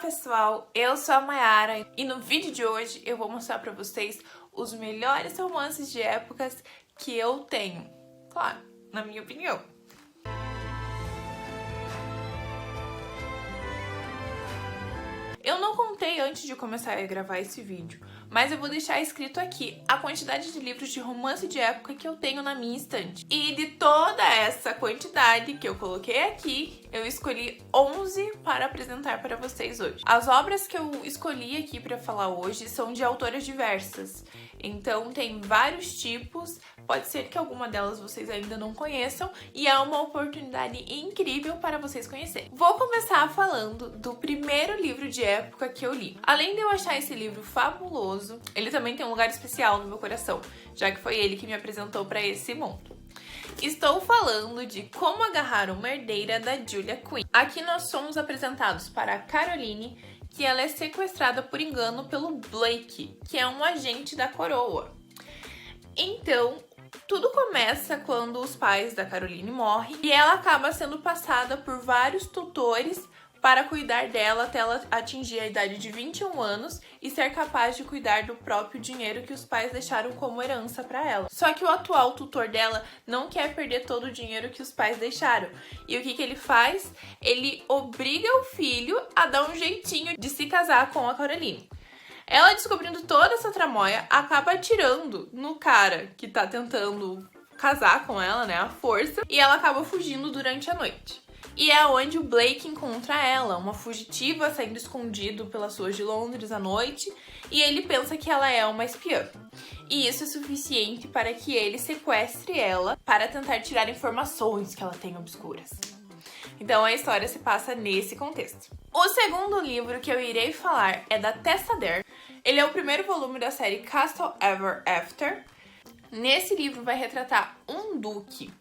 pessoal, eu sou a Mayara e no vídeo de hoje eu vou mostrar pra vocês os melhores romances de épocas que eu tenho. Claro, na minha opinião. Eu não contei antes de começar a gravar esse vídeo, mas eu vou deixar escrito aqui a quantidade de livros de romance de época que eu tenho na minha estante. E de toda essa quantidade que eu coloquei aqui, eu escolhi 11 para apresentar para vocês hoje. As obras que eu escolhi aqui para falar hoje são de autoras diversas, então tem vários tipos, pode ser que alguma delas vocês ainda não conheçam e é uma oportunidade incrível para vocês conhecerem. Vou começar falando do primeiro livro de época que eu li. Além de eu achar esse livro fabuloso, ele também tem um lugar especial no meu coração, já que foi ele que me apresentou para esse mundo. Estou falando de Como Agarrar uma Herdeira, da Julia Quinn. Aqui nós somos apresentados para a Caroline, que ela é sequestrada por engano pelo Blake, que é um agente da coroa. Então, tudo começa quando os pais da Caroline morrem e ela acaba sendo passada por vários tutores para cuidar dela até ela atingir a idade de 21 anos e ser capaz de cuidar do próprio dinheiro que os pais deixaram como herança para ela. Só que o atual tutor dela não quer perder todo o dinheiro que os pais deixaram. E o que ele faz? Ele obriga o filho a dar um jeitinho de se casar com a Caroline. Ela, descobrindo toda essa tramóia, acaba atirando no cara que tá tentando casar com ela, né, à força, e ela acaba fugindo durante a noite. E é onde o Blake encontra ela, uma fugitiva saindo escondido pelas ruas de Londres à noite, e ele pensa que ela é uma espiã. E isso é suficiente para que ele sequestre ela para tentar tirar informações que ela tem obscuras. Então a história se passa nesse contexto. O segundo livro que eu irei falar é da Tessa Dare. Ele é o primeiro volume da série Castle Ever After. Nesse livro vai retratar um duque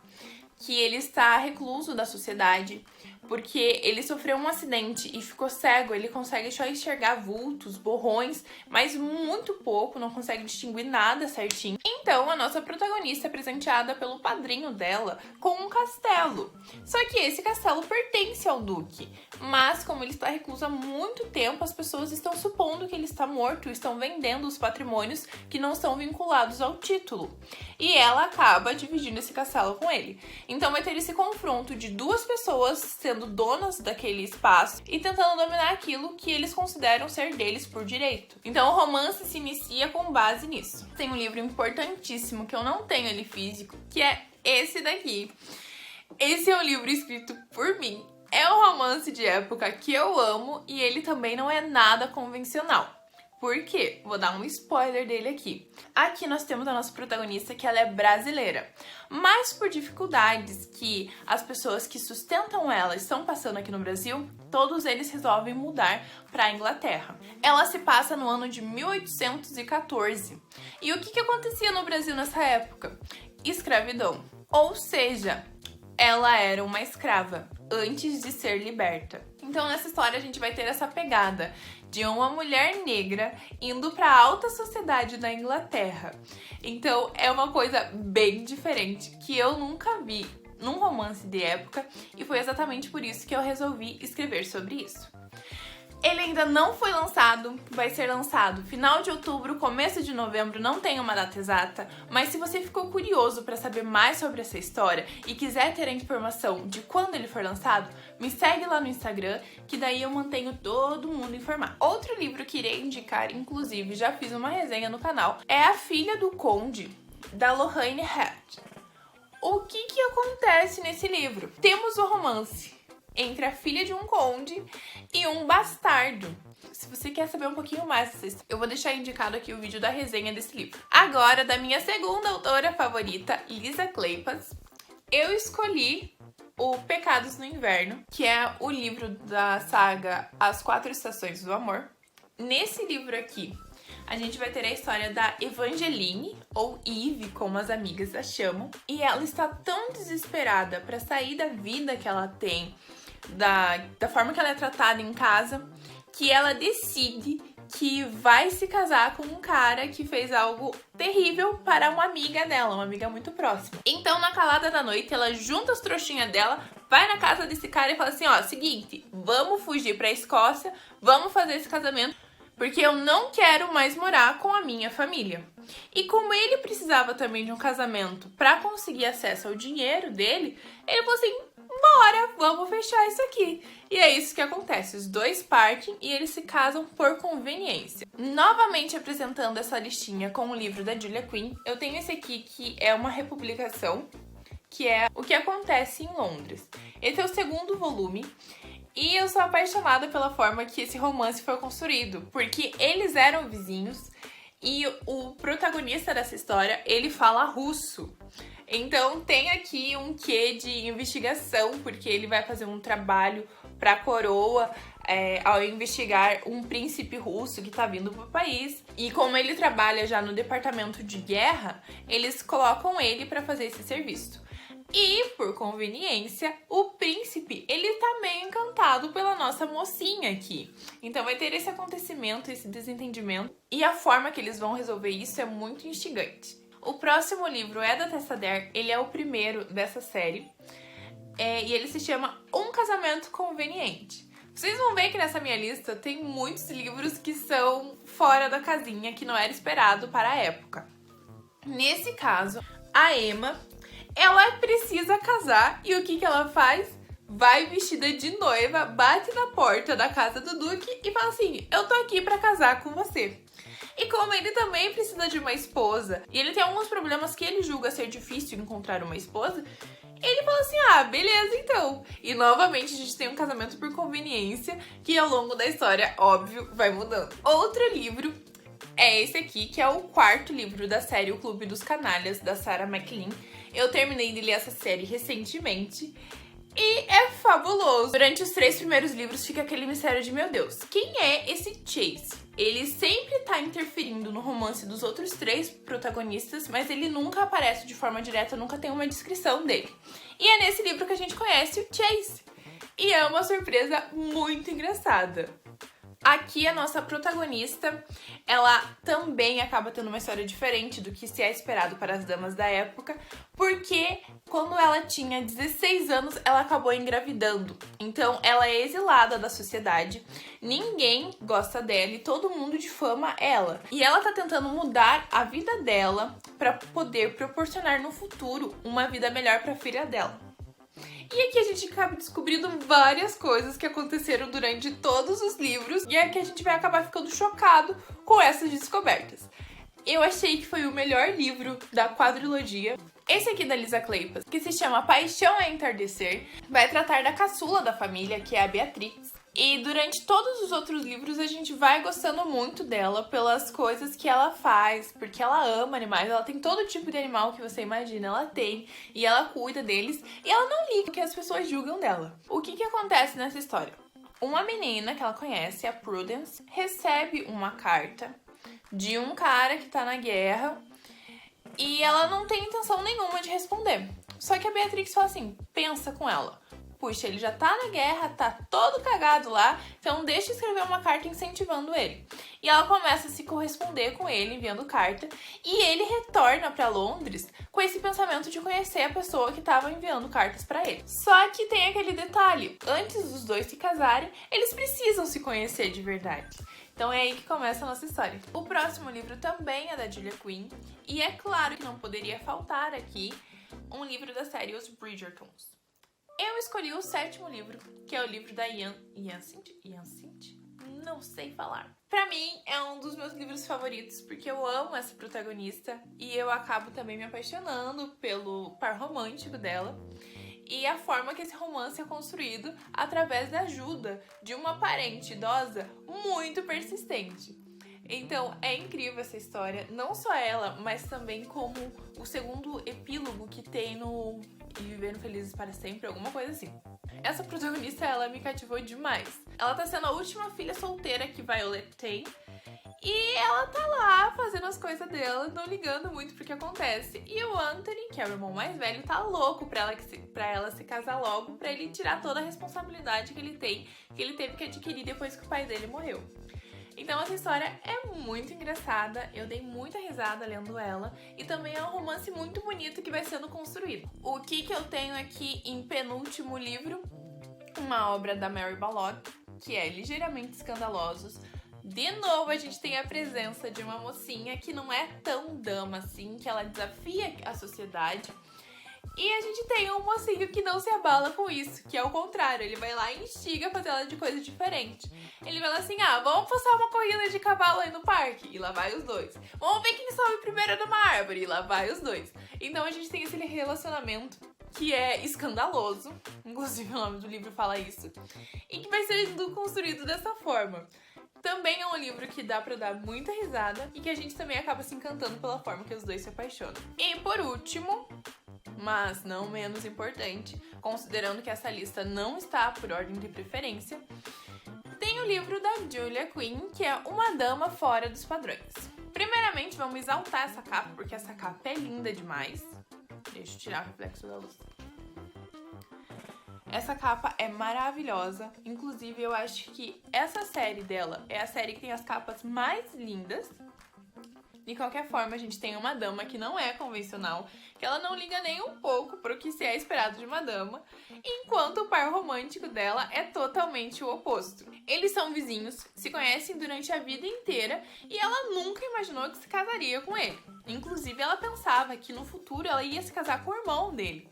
que ele está recluso da sociedade porque ele sofreu um acidente e ficou cego. Ele consegue só enxergar vultos, borrões, mas muito pouco, não consegue distinguir nada certinho. Então a nossa protagonista é presenteada pelo padrinho dela com um castelo. Só que esse castelo pertence ao duque, mas como ele está recluso há muito tempo, as pessoas estão supondo que ele está morto e estão vendendo os patrimônios que não são vinculados ao título. E ela acaba dividindo esse castelo com ele. Então vai ter esse confronto de duas pessoas sendo donas daquele espaço e tentando dominar aquilo que eles consideram ser deles por direito. Então o romance se inicia com base nisso. Tem um livro importantíssimo que eu não tenho ele físico, que é esse daqui. Esse é um livro escrito por mim. É um romance de época que eu amo e ele também não é nada convencional. Por quê? Vou dar um spoiler dele aqui. Aqui nós temos a nossa protagonista, que ela é brasileira, mas por dificuldades que as pessoas que sustentam ela estão passando aqui no Brasil, todos eles resolvem mudar para a Inglaterra. Ela se passa no ano de 1814. E o que acontecia no Brasil nessa época? Escravidão. Ou seja, ela era uma escrava antes de ser liberta. Então nessa história a gente vai ter essa pegada de uma mulher negra indo para a alta sociedade da Inglaterra. Então é uma coisa bem diferente que eu nunca vi num romance de época e foi exatamente por isso que eu resolvi escrever sobre isso. Ele ainda não foi lançado, vai ser lançado final de outubro, começo de novembro, não tem uma data exata, mas se você ficou curioso para saber mais sobre essa história e quiser ter a informação de quando ele for lançado, me segue lá no Instagram, que daí eu mantenho todo mundo informado. Outro livro que irei indicar, inclusive já fiz uma resenha no canal, é A Filha do Conde, da Lorraine Head. O que acontece nesse livro? Temos o romance entre a filha de um conde e um bastardo. Se você quer saber um pouquinho mais dessa história, eu vou deixar indicado aqui o vídeo da resenha desse livro. Agora, da minha segunda autora favorita, Lisa Kleypas, eu escolhi o Pecados no Inverno, que é o livro da saga As Quatro Estações do Amor. Nesse livro aqui, a gente vai ter a história da Evangeline, ou Eve, como as amigas a chamam, e ela está tão desesperada para sair da vida que ela tem, da forma que ela é tratada em casa, que ela decide que vai se casar com um cara que fez algo terrível para uma amiga dela, uma amiga muito próxima. Então, na calada da noite, ela junta as trouxinhas dela, vai na casa desse cara e fala assim, ó, seguinte, vamos fugir pra Escócia, vamos fazer esse casamento, porque eu não quero mais morar com a minha família. E como ele precisava também de um casamento pra conseguir acesso ao dinheiro dele, ele falou assim, bora, vamos fechar isso aqui. E é isso que acontece, os dois partem e eles se casam por conveniência. Novamente apresentando essa listinha com o livro da Julia Quinn, eu tenho esse aqui que é uma republicação, que é O que Acontece em Londres. Esse é o segundo volume. E eu sou apaixonada pela forma que esse romance foi construído, porque eles eram vizinhos e o protagonista dessa história, ele fala russo. Então tem aqui um quê de investigação, porque ele vai fazer um trabalho para a coroa ao investigar um príncipe russo que tá vindo pro país. E como ele trabalha já no departamento de guerra, eles colocam ele para fazer esse serviço. E, por conveniência, o príncipe, ele tá meio encantado pela nossa mocinha aqui. Então vai ter esse acontecimento, esse desentendimento. E a forma que eles vão resolver isso é muito instigante. O próximo livro é da Tessa Dare, ele é o primeiro dessa série. E ele se chama Um Casamento Conveniente. Vocês vão ver que nessa minha lista tem muitos livros que são fora da casinha, que não era esperado para a época. Nesse caso, a Emma, ela precisa casar e o que ela faz? Vai vestida de noiva, bate na porta da casa do Duque e fala assim, eu tô aqui pra casar com você. E como ele também precisa de uma esposa e ele tem alguns problemas que ele julga ser difícil encontrar uma esposa, ele fala assim, ah, beleza então. E novamente a gente tem um casamento por conveniência que ao longo da história, óbvio, vai mudando. Outro livro é esse aqui, que é o quarto livro da série O Clube dos Canalhas, da Sarah MacLean. Eu terminei de ler essa série recentemente e é fabuloso. Durante os 3 primeiros livros fica aquele mistério de, meu Deus, quem é esse Chase? Ele sempre tá interferindo no romance dos outros 3 protagonistas, mas ele nunca aparece de forma direta, nunca tem uma descrição dele. E é nesse livro que a gente conhece o Chase. E é uma surpresa muito engraçada. Aqui a nossa protagonista, ela também acaba tendo uma história diferente do que se é esperado para as damas da época, porque quando ela tinha 16 anos, ela acabou engravidando. Então ela é exilada da sociedade, ninguém gosta dela e todo mundo difama ela. E ela tá tentando mudar a vida dela para poder proporcionar no futuro uma vida melhor para a filha dela. E aqui a gente acaba descobrindo várias coisas que aconteceram durante todos os livros e aqui a gente vai acabar ficando chocado com essas descobertas. Eu achei que foi o melhor livro da quadrilogia. Esse aqui da Lisa Kleypas, que se chama Paixão é Entardecer, vai tratar da caçula da família, que é a Beatrix. E durante todos os outros livros a gente vai gostando muito dela pelas coisas que ela faz, porque ela ama animais, ela tem todo tipo de animal que você imagina, ela tem, e ela cuida deles, e ela não liga o que as pessoas julgam dela. O que acontece nessa história? Uma menina que ela conhece, a Prudence, recebe uma carta de um cara que tá na guerra e ela não tem intenção nenhuma de responder. Só que a Beatrix fala assim, pensa com ela. Puxa, ele já tá na guerra, tá todo cagado lá, então deixa eu escrever uma carta incentivando ele. E ela começa a se corresponder com ele, enviando carta, e ele retorna pra Londres com esse pensamento de conhecer a pessoa que tava enviando cartas pra ele. Só que tem aquele detalhe, antes dos dois se casarem, eles precisam se conhecer de verdade. Então é aí que começa a nossa história. O próximo livro também é da Julia Quinn, e é claro que não poderia faltar aqui um livro da série Os Bridgertons. Eu escolhi o 7º livro, que é o livro da Hyacinth? Não sei falar. Pra mim, é um dos meus livros favoritos, porque eu amo essa protagonista e eu acabo também me apaixonando pelo par romântico dela e a forma que esse romance é construído através da ajuda de uma parente idosa muito persistente. Então, é incrível essa história, não só ela, mas também como o segundo epílogo que tem no E Viveram Felizes para Sempre, alguma coisa assim. Essa protagonista, ela me cativou demais. Ela tá sendo a última filha solteira que Violet tem, e ela tá lá fazendo as coisas dela, não ligando muito pro que acontece. E o Anthony, que é o irmão mais velho, tá louco pra ela se casar logo, pra ele tirar toda a responsabilidade que ele tem, que ele teve que adquirir depois que o pai dele morreu. Então essa história é muito engraçada, eu dei muita risada lendo ela e também é um romance muito bonito que vai sendo construído. O que eu tenho aqui em penúltimo livro? Uma obra da Mary Balogh, que é Ligeiramente Escandalosos. De novo, a gente tem a presença de uma mocinha que não é tão dama assim, que ela desafia a sociedade. E a gente tem um mocinho que não se abala com isso, que é o contrário, ele vai lá e instiga a fazer ela de coisa diferente. Ele vai lá assim, vamos passar uma corrida de cavalo aí no parque, e lá vai os dois. Vamos ver quem sobe primeiro numa árvore, e lá vai os dois. Então a gente tem esse relacionamento que é escandaloso, inclusive o nome do livro fala isso, e que vai sendo construído dessa forma. Também é um livro que dá pra dar muita risada e que a gente também acaba se encantando pela forma que os dois se apaixonam. E por último, mas não menos importante, considerando que essa lista não está por ordem de preferência, tem o livro da Julia Quinn, que é Uma Dama Fora dos Padrões. Primeiramente, vamos exaltar essa capa, porque essa capa é linda demais. Deixa eu tirar o reflexo da luz. Essa capa é maravilhosa, inclusive eu acho que essa série dela é a série que tem as capas mais lindas. De qualquer forma, a gente tem uma dama que não é convencional, que ela não liga nem um pouco pro que se é esperado de uma dama, enquanto o par romântico dela é totalmente o oposto. Eles são vizinhos, se conhecem durante a vida inteira e ela nunca imaginou que se casaria com ele. Inclusive, ela pensava que no futuro ela ia se casar com o irmão dele.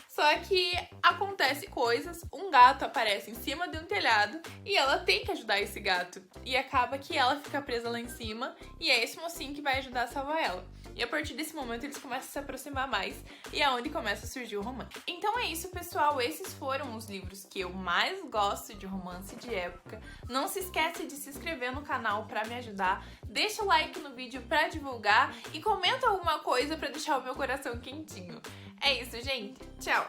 Só que acontece coisas, um gato aparece em cima de um telhado e ela tem que ajudar esse gato. E acaba que ela fica presa lá em cima e é esse mocinho que vai ajudar a salvar ela. E a partir desse momento eles começam a se aproximar mais e é onde começa a surgir o romance. Então é isso, pessoal. Esses foram os livros que eu mais gosto de romance de época. Não se esquece de se inscrever no canal pra me ajudar. Deixa o like no vídeo pra divulgar e comenta alguma coisa pra deixar o meu coração quentinho. É isso, gente. Tchau!